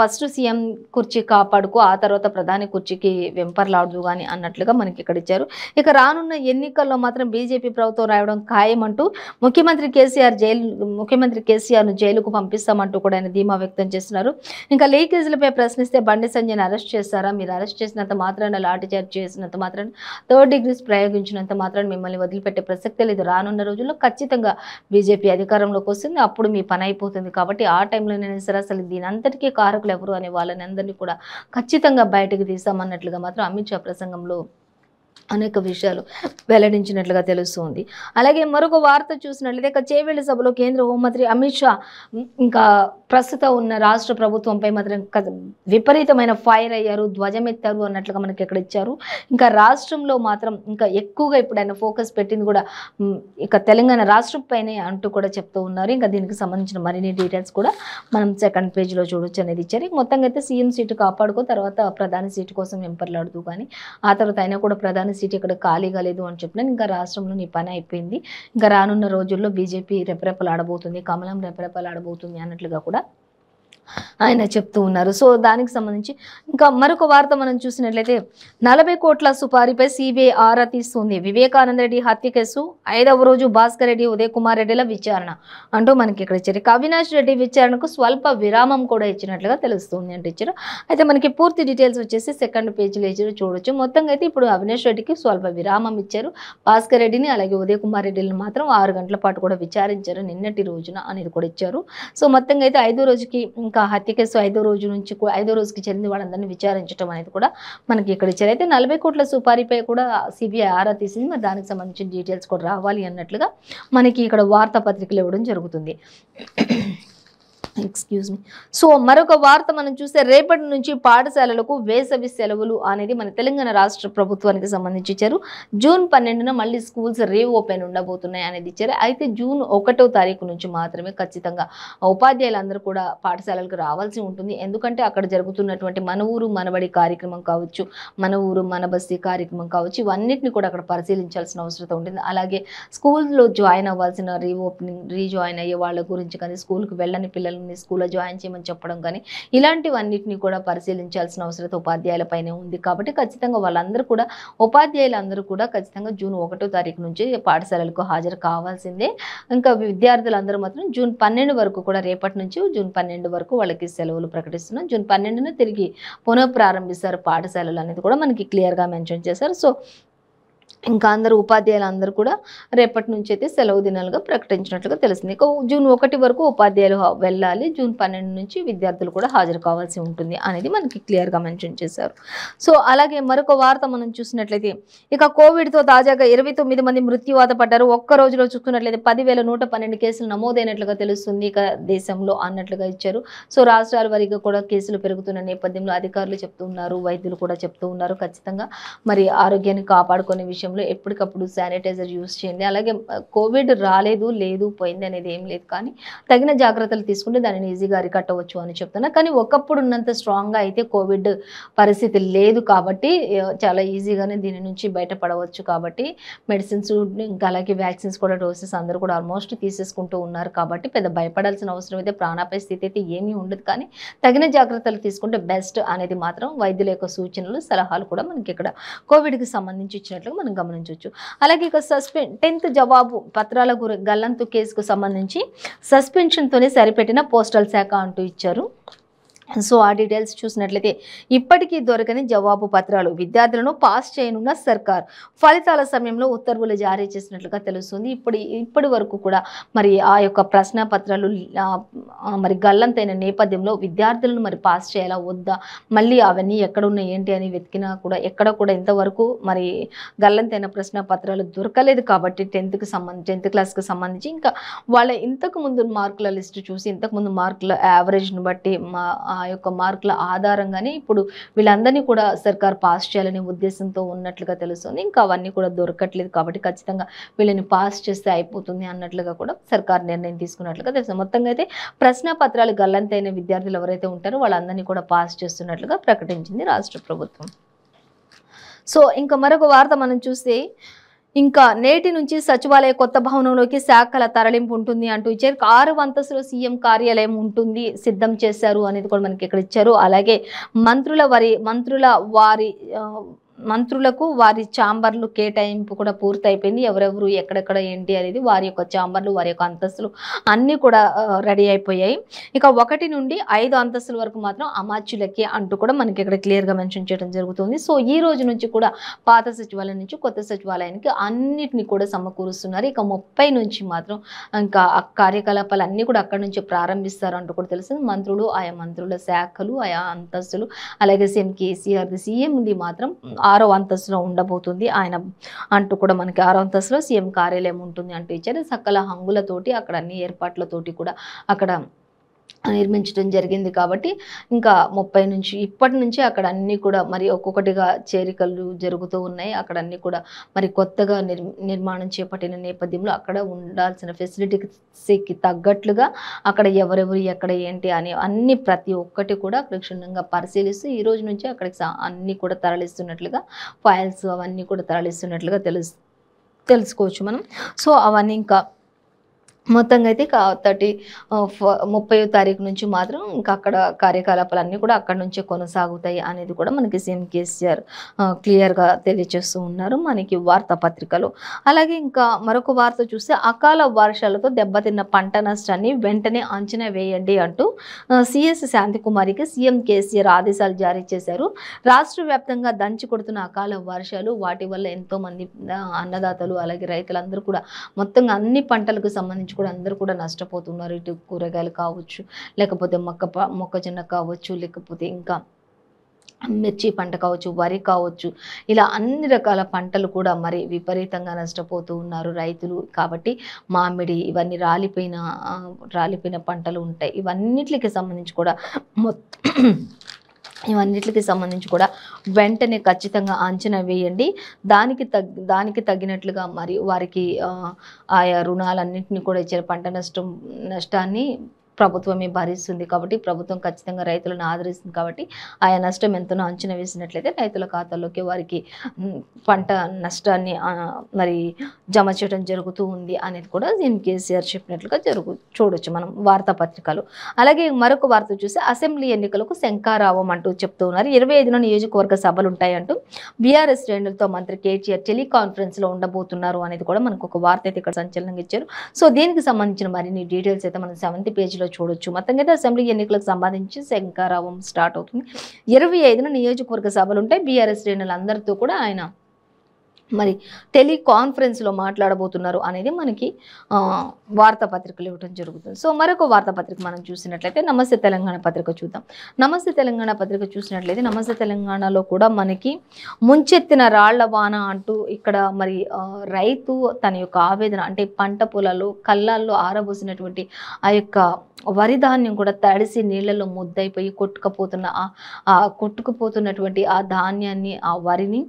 ఫస్ట్ సీఎం కుర్చీ కాపాడుకో, ఆ తర్వాత ప్రధాని కుర్చీకి వెంపర్లాడు కానీ అన్నట్లుగా మనకి ఇక్కడ ఇచ్చారు. ఇక రానున్న ఎన్నికల్లో మాత్రం బీజేపీ ప్రభుత్వం రావడం ఖాయమంటూ ముఖ్యమంత్రి కేసీఆర్ను జైలుకు పంపిస్తామంటూ కూడా ఆయన ధీమా వ్యక్తం చేస్తున్నారు. ఇంకా లీకేజీలపై ప్రశ్నిస్తే బండి సంజయ్ని అరెస్ట్ చేస్తారా, మీరు అరెస్ట్ చేసినంత మాత్రాన, లాఠీచార్జ్ చేసినంత మాత్రాన, 3rd డిగ్రీస్ ప్రయోగించినంత మాత్రాన మిమ్మల్ని వదిలిపెట్టే ప్రసక్తే లేదు. రానున్న రోజుల్లో ఖచ్చితంగా బీజేపీ అధికారంలోకి వస్తుంది, అప్పుడు మీ పని అయిపోతుంది. కాబట్టి ఆ టైంలోనే సరే అసలు దీని అంతటికీ కారకులు ఎవరు అనే వాళ్ళని అందరినీ కూడా ఖచ్చితంగా బయటకు తీసామన్నట్లుగా మాత్రం అమిత్ షా ప్రసంగంలో అనేక విషయాలు వెల్లడించినట్లుగా తెలుస్తుంది. అలాగే మరొక వార్త చూసినట్లయితే ఇక చేవేళ్ల సభలో కేంద్ర హోంమంత్రి అమిత్ షా ఇంకా ప్రస్తుతం ఉన్న రాష్ట్ర ప్రభుత్వంపై మాత్రం విపరీతమైన ఫైర్ అయ్యారు, ధ్వజమెత్తారు అన్నట్లుగా మనకి ఎక్కడ ఇచ్చారు. ఇంకా రాష్ట్రంలో మాత్రం ఇంకా ఎక్కువగా ఇప్పుడు ఆయన ఫోకస్ పెట్టింది కూడా ఇక తెలంగాణ రాష్ట్రం పైనే అంటూ కూడా చెప్తూ ఉన్నారు. ఇంకా దీనికి సంబంధించిన మరిన్ని డీటెయిల్స్ కూడా మనం 2nd పేజీలో చూడొచ్చు అనేది ఇచ్చారు. మొత్తంగా అయితే సీఎం సీటు కాపాడుకో, తర్వాత ప్రధాని సీటు కోసం వెంపర్లాడుతూ కానీ ఆ తర్వాత అయినా కూడా ప్రధాని సీట్ ఇక్కడ ఖాళీగా లేదు అని చెప్పినాను. ఇంకా రాష్ట్రంలో నీ పని అయిపోయింది, ఇంకా రానున్న రోజుల్లో బీజేపీ రెపరెపలాడబోతుంది, కమలం రెపరెపలాడబోతుంది అన్నట్లుగా కూడా ఆయన చెప్తూ ఉన్నారు. సో దానికి సంబంధించి ఇంకా మరొక వార్త మనం చూసినట్లయితే 40 కోట్ల సుపారీపై సిబిఐ ఆరా తీస్తుంది. వివేకానంద రెడ్డి హత్య కేసు 5వ రోజు భాస్కర్ రెడ్డి, ఉదయ్ కుమార్ రెడ్డిల విచారణ అంటూ మనకి ఇక్కడ ఇచ్చారు. అవినాష్ రెడ్డి విచారణకు స్వల్ప విరామం కూడా ఇచ్చినట్లుగా తెలుస్తుంది అంటే ఇచ్చారు. అయితే మనకి పూర్తి డీటెయిల్స్ వచ్చేసి 2nd పేజీలో ఇచ్చారు చూడొచ్చు. మొత్తంగా అయితే ఇప్పుడు అవినాష్ రెడ్డికి స్వల్ప విరామం ఇచ్చారు, భాస్కర్ రెడ్డిని అలాగే ఉదయ్ కుమార్ రెడ్డిని మాత్రం 6 గంటల పాటు కూడా విచారించారు నిన్నటి రోజున అనేది కూడా ఇచ్చారు. సో మొత్తంగా అయితే 5వ రోజుకి ఇంకా హత్య కేసు 5వ రోజు నుంచి 5వ రోజుకి చెందిన వాళ్ళందరినీ విచారించడం అనేది కూడా మనకి ఇక్కడ ఇచ్చారు. అయితే 40 కోట్ల సుపారీపై కూడా సిబిఐ ఆరా తీసింది. మరి దానికి సంబంధించిన డీటెయిల్స్ కూడా రావాలి అన్నట్లుగా మనకి ఇక్కడ వార్తాపత్రికలు ఇవ్వడం జరుగుతుంది. Excuse me. సో మరొక వార్త మనం చూస్తే రేపటి నుంచి పాఠశాలలకు వేసవి సెలవులు అనేది మన తెలంగాణ రాష్ట్ర ప్రభుత్వానికి సంబంధించి ఇచ్చారు. జూన్ 12న మళ్ళీ స్కూల్స్ రీఓపెన్ ఉండబోతున్నాయి అనేది ఇచ్చారు. అయితే జూన్ 1వ తారీఖు నుంచి మాత్రమే ఖచ్చితంగా ఉపాధ్యాయులందరూ కూడా పాఠశాలలకు రావాల్సి ఉంటుంది. ఎందుకంటే అక్కడ జరుగుతున్నటువంటి మన ఊరు మనబడి కార్యక్రమం కావచ్చు, మన ఊరు మన బస్తీ కార్యక్రమం కావచ్చు, ఇవన్నిటిని కూడా అక్కడ పరిశీలించాల్సిన అవసరం ఉంటుంది. అలాగే స్కూల్లో జాయిన్ అవ్వాల్సిన రీజాయిన్ అయ్యే వాళ్ళ గురించి కానీ, స్కూల్కి వెళ్ళని పిల్లల్ని స్కూల్లో జాయిన్ చేయమని చెప్పడం కానీ ఇలాంటివన్నిటిని కూడా పరిశీలించాల్సిన అవసరం ఉపాధ్యాయులపైనే ఉంది. కాబట్టి ఖచ్చితంగా ఉపాధ్యాయులందరూ కూడా ఖచ్చితంగా జూన్ 1వ తారీఖు నుంచి పాఠశాలలకు హాజరు కావాల్సిందే. ఇంకా విద్యార్థులందరూ మాత్రం జూన్ 12 వరకు కూడా రేపటి నుంచి జూన్ 12 వరకు వాళ్ళకి సెలవులు ప్రకటిస్తున్నాం. జూన్ 12న తిరిగి పునఃప్రారంభిస్తారు పాఠశాలలు అనేది కూడా మనకి క్లియర్గా మెన్షన్ చేశారు. సో ఇంకా ఉపాధ్యాయులందరూ కూడా రేపటి నుంచి అయితే సెలవు దినాలుగా ప్రకటించినట్లుగా తెలిసింది. ఇక జూన్ 1 వరకు ఉపాధ్యాయులు వెళ్ళాలి, జూన్ 12 నుంచి విద్యార్థులు కూడా హాజరు కావాల్సి ఉంటుంది అనేది మనకి క్లియర్గా మెన్షన్ చేశారు. సో అలాగే మరొక వార్త మనం చూసినట్లయితే ఇక కోవిడ్తో తాజాగా 29 మంది మృత్యువాత పడ్డారు. ఒక్క రోజులో చూసుకున్నట్లయితే 10,112 కేసులు నమోదైనట్లుగా తెలుస్తుంది ఇక దేశంలో అన్నట్లుగా ఇచ్చారు. సో రాష్ట్రాల వారీగా కూడా కేసులు పెరుగుతున్న నేపథ్యంలో అధికారులు చెప్తున్నారు, వైద్యులు కూడా చెప్తూ ఉన్నారు ఖచ్చితంగా మరి ఆరోగ్యాన్ని కాపాడుకునే విషయంలో ఎప్పటికప్పుడు శానిటైజర్ యూజ్ చేయండి. అలాగే కోవిడ్ లేదు పోయింది అనేది ఏం లేదు, కానీ తగిన జాగ్రత్తలు తీసుకుంటే దానిని ఈజీగా అరికట్టవచ్చు అని చెప్తున్నా. కానీ ఒకప్పుడు ఉన్నంత స్ట్రాంగ్గా అయితే కోవిడ్ పరిస్థితి లేదు కాబట్టి చాలా ఈజీగానే దీని నుంచి బయటపడవచ్చు. కాబట్టి మెడిసిన్స్ ఇంకా అలాగే వ్యాక్సిన్స్ కూడా డోసెస్ అందరూ కూడా ఆల్మోస్ట్ తీసేసుకుంటూ ఉన్నారు. కాబట్టి పెద్ద భయపడాల్సిన అవసరం అయితే ప్రాణాపాయ స్థితి అయితే ఏమీ ఉండదు, కానీ తగిన జాగ్రత్తలు తీసుకుంటే బెస్ట్ అనేది మాత్రం వైద్యుల యొక్క సూచనలు సలహాలు కూడా మనకి ఇక్కడ కోవిడ్కి సంబంధించి ఇచ్చినట్లు మనం గమనించవచ్చు. అలాగే ఇక 10th జవాబు పత్రాల గల్లంతు కేసుకు సంబంధించి సస్పెన్షన్తోనే సరిపెట్టిన పోస్టల్ శాఖ అంటూ ఇచ్చారు. సో ఆ డీటెయిల్స్ చూసినట్లయితే ఇప్పటికీ దొరకని జవాబు పత్రాలు, విద్యార్థులను పాస్ చేయనున్న సర్కార్, ఫలితాల సమయంలో ఉత్తర్వులు జారీ చేసినట్లుగా తెలుస్తుంది. ఇప్పటి వరకు కూడా మరి ఆ యొక్క ప్రశ్న పత్రాలు మరి గల్లంతైన నేపథ్యంలో విద్యార్థులను మరి పాస్ చేయాలా వద్దా, మళ్ళీ అవన్నీ ఎక్కడ ఉన్నాయి ఏంటి అని వెతికినా కూడా ఎక్కడ కూడా ఇంతవరకు మరి గల్లంతైన ప్రశ్న పత్రాలు దొరకలేదు. కాబట్టి 10th క్లాస్కి సంబంధించి ఇంకా వాళ్ళ ఇంతకు ముందు మార్కుల లిస్టు చూసి ఇంతకుముందు మార్కుల యావరేజ్ను బట్టి ఆ యొక్క మార్కుల ఆధారంగానే ఇప్పుడు వీళ్ళందరినీ కూడా సర్కార్ పాస్ చేయాలనే ఉద్దేశంతో ఉన్నట్లుగా తెలుస్తుంది. ఇంకా అవన్నీ కూడా దొరకట్లేదు కాబట్టి ఖచ్చితంగా వీళ్ళని పాస్ చేస్తే అయిపోతుంది అన్నట్లుగా కూడా సర్కార్ నిర్ణయం తీసుకున్నట్లుగా తెలుస్తుంది. మొత్తంగా అయితే ప్రశ్న పత్రాలు గల్లంతైన విద్యార్థులు ఎవరైతే ఉంటారో వాళ్ళందరినీ కూడా పాస్ చేస్తున్నట్లుగా ప్రకటించింది రాష్ట్ర ప్రభుత్వం. సో ఇంకా మరొక వార్త మనం చూస్తే ఇంకా నేటి నుంచి సచివాలయ కొత్త భవనంలోకి శాఖల తరలింపు ఉంటుంది అంటూ ఇచ్చారు. 6 అంతస్తులో సీఎం కార్యాలయం ఉంటుంది, సిద్ధం చేశారు అనేది కూడా మనకి ఇక్కడ ఇచ్చారు. అలాగే మంత్రులకు వారి ఛాంబర్లు కేటాయింపు కూడా పూర్తయిపోయింది. ఎవరెవరు ఎక్కడెక్కడ ఏంటి అనేది వారి యొక్క ఛాంబర్లు, వారి యొక్క అంతస్తులు అన్నీ కూడా రెడీ అయిపోయాయి. ఇక 1 నుండి 5 అంతస్తుల వరకు మాత్రం అమాత్యులకి అంటూ కూడా మనకి ఇక్కడ క్లియర్గా మెన్షన్ చేయడం జరుగుతుంది. సో ఈ రోజు నుంచి కూడా పాత సచివాలయం నుంచి కొత్త సచివాలయానికి అన్నిటిని కూడా సమకూరుస్తున్నారు. ఇక 30 నుంచి మాత్రం ఇంకా కార్యకలాపాలు అన్నీ కూడా అక్కడి నుంచి ప్రారంభిస్తారు అంటూ కూడా తెలుస్తుంది. మంత్రులు, ఆయా మంత్రుల శాఖలు, ఆయా అంతస్తులు, అలాగే సీఎం కేసీఆర్ సీఎంది మాత్రం 6వ అంతస్తులో ఉండబోతుంది ఆయన అంటూ కూడా మనకి 6వ అంతస్తులో సీఎం కార్యాలయం ఉంటుంది అంటూ ఇచ్చారు. సకల హంగులతోటి అక్కడ అన్ని ఏర్పాట్లతోటి కూడా అక్కడ నిర్మించడం జరిగింది. కాబట్టి ఇంకా 30 నుంచి ఇప్పటి నుంచి అక్కడ అన్నీ కూడా మరి ఒక్కొక్కటిగా చేరికలు జరుగుతూ ఉన్నాయి. అక్కడ అన్నీ కూడా మరి కొత్తగా నిర్మాణం చేపట్టిన నేపథ్యంలో అక్కడ ఉండాల్సిన ఫెసిలిటీస్కి తగ్గట్లుగా అక్కడ ఎవరెవరు ఎక్కడ ఏంటి అని అన్ని ప్రతి ఒక్కటి కూడా క్షుణ్ణంగా పరిశీలిస్తూ ఈ రోజు నుంచి అక్కడికి అన్నీ కూడా తరలిస్తున్నట్లుగా ఫైల్స్ అవన్నీ కూడా తరలిస్తున్నట్లుగా తెలుసుకోవచ్చు మనం. సో అవన్నీ ఇంకా మొత్తంగా అయితే 30వ తారీఖు నుంచి మాత్రం ఇంకా అక్కడ కార్యకలాపాలన్నీ కూడా అక్కడి నుంచే కొనసాగుతాయి అనేది కూడా మనకి సీఎం కేసీఆర్ క్లియర్గా తెలియజేస్తూ ఉన్నారు మనకి వార్తాపత్రికలో. అలాగే ఇంకా మరొక వార్త చూస్తే అకాల వర్షాలతో దెబ్బతిన్న పంట నష్టాన్ని వెంటనే అంచనా వేయండి అంటూ సిఎస్ శాంతికుమారికి సీఎం కేసీఆర్ ఆదేశాలు జారీ చేశారు. రాష్ట్ర వ్యాప్తంగా దంచి కొడుతున్న అకాల వర్షాలు వాటి వల్ల ఎంతోమంది అన్నదాతలు అలాగే రైతులందరూ కూడా మొత్తంగా అన్ని పంటలకు సంబంధించి కూడా అందరూ కూడా నష్టపోతున్నారు. ఇటు కూరగాయలు కావచ్చు, లేకపోతే మొక్కజొన్న కావచ్చు, లేకపోతే ఇంకా మిర్చి పంట కావచ్చు, వరి కావచ్చు, ఇలా అన్ని రకాల పంటలు కూడా మరి విపరీతంగా నష్టపోతూ ఉన్నారు రైతులు. కాబట్టి మామిడి ఇవన్నీ రాలిపోయిన పంటలు ఉంటాయి. ఇవన్నిటికి సంబంధించి కూడా వెంటనే ఖచ్చితంగా అంచనా వేయండి. దానికి తగ్గినట్లుగా మరి వారికి ఆయా రుణాలన్నింటినీ కూడా ఇచ్చారు. పంట నష్టాన్ని ప్రభుత్వమే భరిస్తుంది కాబట్టి ప్రభుత్వం ఖచ్చితంగా రైతులను ఆదరిస్తుంది. కాబట్టి ఆయా నష్టం ఎంతనో అంచనా వేసినట్లయితే రైతుల ఖాతాల్లోకి వారికి పంట నష్టాన్ని మరి జమ చేయడం జరుగుతూ ఉంది అనేది కూడా సీఎం కేసీఆర్ చెప్పినట్లుగా చూడొచ్చు మనం వార్తాపత్రికలు. అలాగే మరొక వార్త చూస్తే అసెంబ్లీ ఎన్నికలకు శంఖారావం అంటూ చెప్తూ ఉన్నారు. 25న నియోజకవర్గ సభలు ఉంటాయంటూ బీఆర్ఎస్ శ్రేణులతో మంత్రి కేటీఆర్ టెలికాన్ఫరెన్స్ లో ఉండబోతున్నారు అనేది కూడా మనకు ఒక వార్త అయితే ఇక్కడ సంచలనంగా ఇచ్చారు. సో దీనికి సంబంధించిన మరిన్ని డీటెయిల్స్ అయితే మనం 7th పేజీలో చూడొచ్చు. మొత్తంగా అయితే అసెంబ్లీ ఎన్నికలకు సంబంధించి శంఖారావం స్టార్ట్ అవుతుంది. 25న నియోజకవర్గ సభలు ఉంటాయి. బీఆర్ఎస్ శ్రేణులందరితో కూడా ఆయన మరి టెలికాన్ఫరెన్స్లో మాట్లాడబోతున్నారు అనేది మనకి వార్తాపత్రికలు ఇవ్వడం జరుగుతుంది. సో మరొక వార్తాపత్రిక మనం చూసినట్లయితే నమస్తే తెలంగాణ పత్రిక చూద్దాం. నమస్తే తెలంగాణ పత్రిక చూసినట్లయితే నమస్తే తెలంగాణలో కూడా మనకి ముంచెత్తిన రాళ్ల వాన అంటూ ఇక్కడ మరి రైతు తన యొక్క ఆవేదన అంటే పంట పొలాల్లో కళ్ళాల్లో ఆరబోసినటువంటి ఆ యొక్క వరి ధాన్యం కూడా తడిసి నీళ్ళలో ముద్దయిపోయి కొట్టుకుపోతున్నటువంటి ఆ ధాన్యాన్ని ఆ వరిని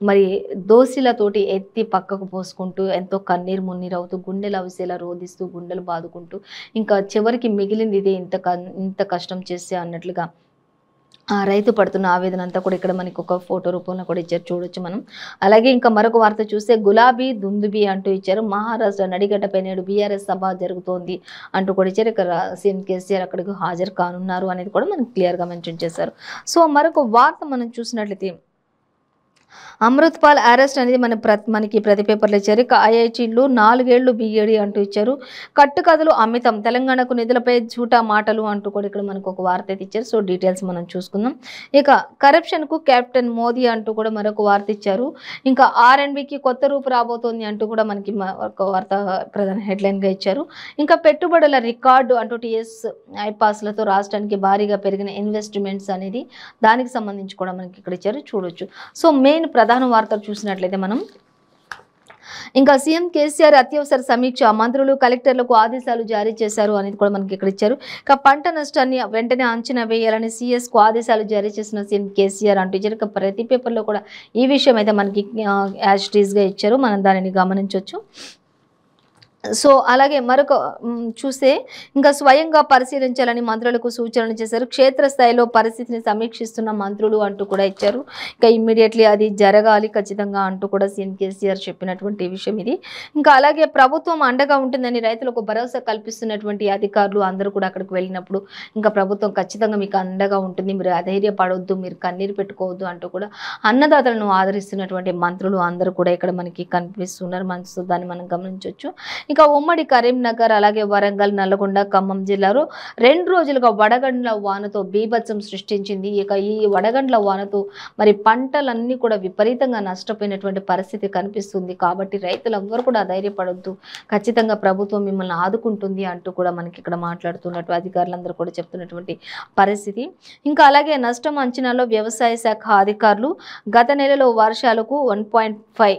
మరి దోశలతోటి ఎత్తి పక్కకు పోసుకుంటూ ఎంతో కన్నీరు మున్నీరు అవుతూ గుండెలు అవిసేలా రోధిస్తూ గుండెలు బాదుకుంటూ ఇంకా చివరికి మిగిలింది ఇదే ఇంత కష్టం చేస్తే అన్నట్లుగా ఆ రైతు పడుతున్న ఆవేదన అంతా కూడా ఇక్కడ మనకి ఒక ఫోటో రూపంలో కూడా ఇచ్చారు చూడొచ్చు మనం. అలాగే ఇంకా మరొక వార్త చూస్తే గులాబీ దుందుబి అంటూ ఇచ్చారు. మహారాష్ట్ర నడిగడ్డపై నేడు బీఆర్ఎస్ సభ జరుగుతోంది అంటూ కూడా ఇచ్చారు. ఇక్కడ సీఎం కేసీఆర్ అక్కడికి హాజరు కానున్నారు అనేది కూడా మనకి క్లియర్గా మెన్షన్ చేశారు. సో మరొక వార్త మనం చూసినట్లయితే అమృత్పాల్ అరెస్ట్ అనేది మనకి ప్రతి పేపర్లో ఇచ్చారు. ఇక ఐఐటీలు 4 ఏళ్లు బీఈడీ అంటూ ఇచ్చారు. కట్టుకథలు అమితం, తెలంగాణకు నిధులపై జూటా మాటలు అంటూ కూడా ఇక్కడ మనకు ఒక వార్త అయితే ఇచ్చారు. సో డీటెయిల్స్ మనం చూసుకుందాం. ఇక కరప్షన్ కు కెప్టెన్ మోదీ అంటూ కూడా మరొక వార్త ఇచ్చారు. ఇంకా ఆర్ఎండ్బికి కొత్త రూపు రాబోతోంది అంటూ కూడా మనకి ఒక వార్త ప్రధాన హెడ్లైన్ గా ఇచ్చారు. ఇంకా పెట్టుబడుల రికార్డు అంటూ టీఎస్ ఐపాస్లతో రాష్ట్రానికి భారీగా పెరిగిన ఇన్వెస్ట్మెంట్స్ అనేది దానికి సంబంధించి కూడా మనకి ఇక్కడ ఇచ్చారు, చూడొచ్చు. సో మెయిన్ ప్రధాన వార్తలు చూసినట్లయితే మనం ఇంకా సీఎం కేసీఆర్ అత్యవసర సమీక్ష, మంత్రులు కలెక్టర్లకు ఆదేశాలు జారీ చేశారు అనేది కూడా మనకి ఇక్కడ ఇచ్చారు. ఇక పంట నష్టాన్ని వెంటనే అంచనా వేయాలని సీఎస్ కు ఆదేశాలు జారీ చేసిన సీఎం కేసీఆర్ అంటూ ఇచ్చారు. ఇక ప్రతి పేపర్లో కూడా ఈ విషయం అయితే మనకి యాజ్ ఇట్ ఈస్ గా ఇచ్చారు, మనం దానిని గమనించవచ్చు. సో అలాగే మరొక చూస్తే ఇంకా స్వయంగా పరిశీలించాలని మంత్రులకు సూచనలు చేశారు. క్షేత్రస్థాయిలో పరిస్థితిని సమీక్షిస్తున్న మంత్రులు అంటూ కూడా ఇచ్చారు. ఇంకా ఇమ్మీడియట్లీ అది జరగాలి ఖచ్చితంగా అంటూ కూడా సీఎం కేసీఆర్ చెప్పినటువంటి విషయం ఇది. ఇంకా అలాగే ప్రభుత్వం అండగా ఉంటుందని రైతులకు భరోసా కల్పిస్తున్నటువంటి అధికారులు అందరూ కూడా అక్కడికి వెళ్ళినప్పుడు ఇంకా ప్రభుత్వం ఖచ్చితంగా మీకు అండగా ఉంటుంది, మీరు అధైర్యపడవద్దు, మీరు కన్నీరు పెట్టుకోవద్దు అంటూ కూడా అన్నదాతలను ఆదరిస్తున్నటువంటి మంత్రులు అందరూ కూడా ఇక్కడ మనకి కనిపిస్తున్నారు. మనసు దాన్ని మనం గమనించవచ్చు. ఇక ఉమ్మడి కరీంనగర్ అలాగే వరంగల్, నల్గొండ, ఖమ్మం జిల్లాలో 2 రోజులుగా వడగండ్ల వానతో బీభత్సం సృష్టించింది. ఇక ఈ వడగండ్ల వానతో మరి పంటలన్నీ కూడా విపరీతంగా నష్టపోయినటువంటి పరిస్థితి కనిపిస్తుంది. కాబట్టి రైతులందరూ కూడా ధైర్యపడొద్దు, ఖచ్చితంగా ప్రభుత్వం మిమ్మల్ని ఆదుకుంటుంది అంటూ కూడా మనకి ఇక్కడ మాట్లాడుతున్నట్టు అధికారులందరూ కూడా చెప్తున్నటువంటి పరిస్థితి. ఇంకా అలాగే నష్టం అంచనాలో వ్యవసాయ శాఖ అధికారులు గత నెలలో వర్షాలకు 1.5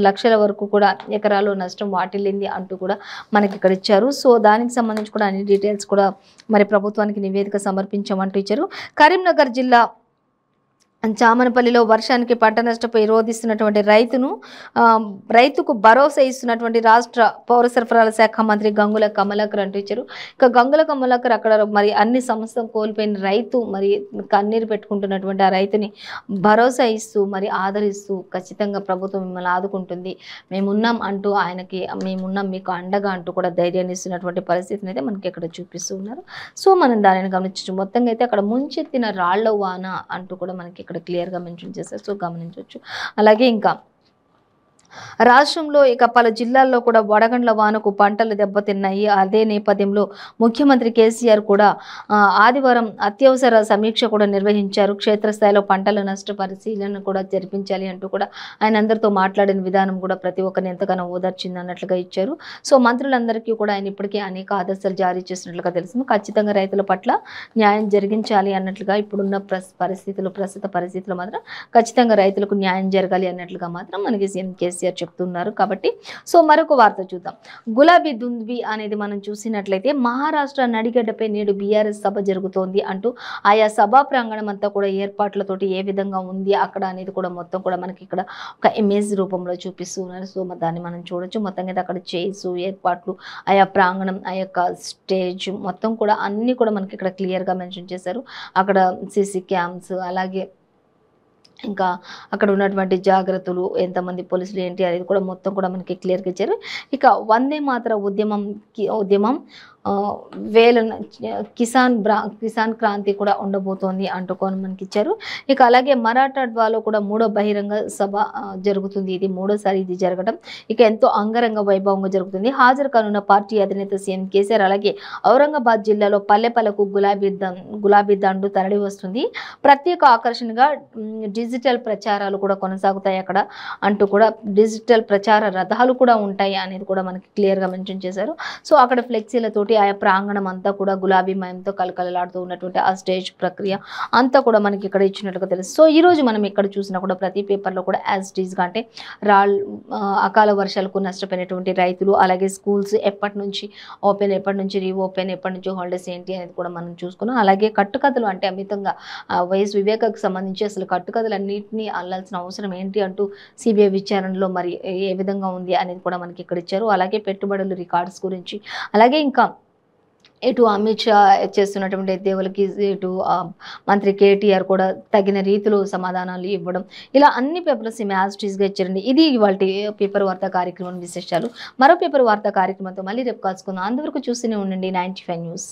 లక్షల వరకు కూడా ఎకరాలు నష్టం వాటిల్లింది అంటూ కూడా మనకి ఇక్కడ ఇచ్చారు. సో దానికి సంబంధించి కూడా అన్ని డీటెయిల్స్ కూడా మరి ప్రభుత్వానికి నివేదిక సమర్పించామంటూ ఇచ్చారు. కరీంనగర్ జిల్లా చామనపల్లిలో వర్షానికి పంట నష్టపోయి రోధిస్తున్నటువంటి రైతుకు భరోసా ఇస్తున్నటువంటి రాష్ట్ర పౌర సరఫరాల శాఖ మంత్రి గంగుల కమలాకర్ అంటూ ఇచ్చారు. ఇక గంగుల కమలాకర్ అక్కడ మరి అన్ని సమస్యలు కోల్పోయిన రైతు మరి కన్నీరు పెట్టుకుంటున్నటువంటి ఆ రైతుని భరోసా ఇస్తూ మరి ఆదరిస్తూ ఖచ్చితంగా ప్రభుత్వం మిమ్మల్ని ఆదుకుంటుంది, మేమున్నాం అంటూ ఆయనకి మేమున్నాం మీకు అండగా అంటూ కూడా ధైర్యాన్ని ఇస్తున్నటువంటి పరిస్థితిని అయితే మనకి ఇక్కడ చూపిస్తూ ఉన్నారు. సో మనం దానిని గమనించవచ్చు. మొత్తంగా అయితే అక్కడ ముంచెత్తిన రాళ్ల వాన అంటూ కూడా మనకి ఇక్కడ క్లియర్గా మెన్షన్ చేశారు. సో గమనించవచ్చు. అలాగే ఇంకా రాష్ట్రంలో ఇక పలు జిల్లాల్లో కూడా వడగండ్ల వానకు పంటలు దెబ్బతిన్నాయి. అదే నేపథ్యంలో ముఖ్యమంత్రి కేసీఆర్ కూడా ఆదివారం అత్యవసర సమీక్ష కూడా నిర్వహించారు. క్షేత్రస్థాయిలో పంటల నష్ట పరిశీలన కూడా జరిపించాలి అంటూ కూడా ఆయన అందరితో మాట్లాడిన విధానం కూడా ప్రతి ఒక్కరిని ఎంతగానో ఓదార్చింది అన్నట్లుగా ఇచ్చారు. సో మంత్రులందరికీ కూడా ఆయన ఇప్పటికే అనేక ఆదేశాలు జారీ చేసినట్లుగా తెలిసింది. ఖచ్చితంగా రైతుల పట్ల న్యాయం జరిగించాలి అన్నట్లుగా ఇప్పుడున్న ప్రస్తుత పరిస్థితులు మాత్రం ఖచ్చితంగా రైతులకు న్యాయం జరగాలి అన్నట్లుగా మాత్రం మనకి సీఎం కేసీఆర్ చెప్తున్నారు. కాబట్టి సో మరొక వార్త చూద్దాం. గులాబీ దుంద్వి అనేది మనం చూసినట్లయితే మహారాష్ట్ర నడిగడ్డపై నేడు బీఆర్ఎస్ సభ జరుగుతోంది అంటూ ఆయా సభా ప్రాంగణం అంతా కూడా ఏర్పాట్లతోటి ఏ విధంగా ఉంది అక్కడ అనేది కూడా మొత్తం కూడా మనకి ఇక్కడ ఒక ఇమేజ్ రూపంలో చూపిస్తున్నారు. సో దాన్ని మనం చూడొచ్చు. మొత్తంగా అయితే అక్కడ చైర్స్, ఏర్పాట్లు, ఆయా ప్రాంగణం, ఆ యొక్క స్టేజ్ మొత్తం కూడా అన్ని కూడా మనకి ఇక్కడ క్లియర్గా మెన్షన్ చేశారు. అక్కడ సీసీ క్యామ్స్ అలాగే ఇంకా అక్కడ ఉన్నటువంటి జాగ్రత్తలు, ఎంతమంది పోలీసులు ఏంటి అనేది కూడా మొత్తం కూడా మనకి క్లియర్గా ఇచ్చారు. ఇక వందే మాతర ఉద్యమం కిసాన్ క్రాంతి కూడా ఉండబోతోంది అంటూ కూడా మనకి ఇచ్చారు. ఇక అలాగే మరాఠాడ్వాలో కూడా 3వ బహిరంగ సభ జరుగుతుంది. ఇది 3వసారి ఇది జరగడం. ఇక ఎంతో అంగరంగ వైభవంగా జరుగుతుంది. హాజరు కానున్న పార్టీ అధినేత సీఎం కేసీఆర్. అలాగే ఔరంగాబాద్ జిల్లాలో పల్లెపల్లకు గులాబీ దండు తరలి వస్తుంది. ప్రత్యేక ఆకర్షణగా డిజిటల్ ప్రచారాలు కూడా కొనసాగుతాయి అక్కడ అంటూ కూడా డిజిటల్ ప్రచార రథాలు కూడా ఉంటాయి అనేది కూడా మనకి క్లియర్గా మెన్షన్ చేశారు. సో అక్కడ ఫ్లెక్సీలతోటి ఆయా ప్రాంగణం అంతా కూడా గులాబీమయంతో కలకలలాడుతూ ఉన్నటువంటి ఆ స్టేజ్ ప్రక్రియ అంతా కూడా మనకి ఇక్కడ ఇచ్చినట్టుగా తెలుసు. సో ఈ రోజు మనం ఇక్కడ చూసినా కూడా ప్రతి పేపర్లో కూడా యాజ్ ఇట్ ఈస్గా అంటే అకాల వర్షాలకు నష్టపోయినటువంటి రైతులు, అలాగే స్కూల్స్ ఎప్పటి నుంచి ఓపెన్, ఎప్పటి నుంచి రీఓపెన్, ఎప్పటి నుంచి హాలిడేస్ ఏంటి అనేది కూడా మనం చూసుకున్నాం. అలాగే కట్టుకథలు అంటే అమితంగా వైఎస్ వివేకకు సంబంధించి అసలు కట్టుకథలన్నింటినీ అల్లాల్సిన అవసరం ఏంటి అంటూ సిబిఐ విచారణలో మరి ఏ విధంగా ఉంది అనేది కూడా మనకి ఇక్కడ ఇచ్చారు. అలాగే పెట్టుబడులు రికార్డ్స్ గురించి, అలాగే ఇంకా ఇటు అమిత్ షా చేస్తున్నటువంటి ఎద్దేవులకి ఇటు మంత్రి కేటీఆర్ కూడా తగిన రీతిలో సమాధానాలు ఇవ్వడం, ఇలా అన్ని పేపర్స్ యాజ్ ఇట్ ఈస్గా ఇచ్చారండి. ఇది ఇవాళ పేపర్ వార్తా కార్యక్రమం విశేషాలు. మరో పేపర్ వార్తా కార్యక్రమంతో మళ్ళీ రేపు కలుసుకుందాం. అంతవరకు చూస్తూనే ఉండండి 95 న్యూస్.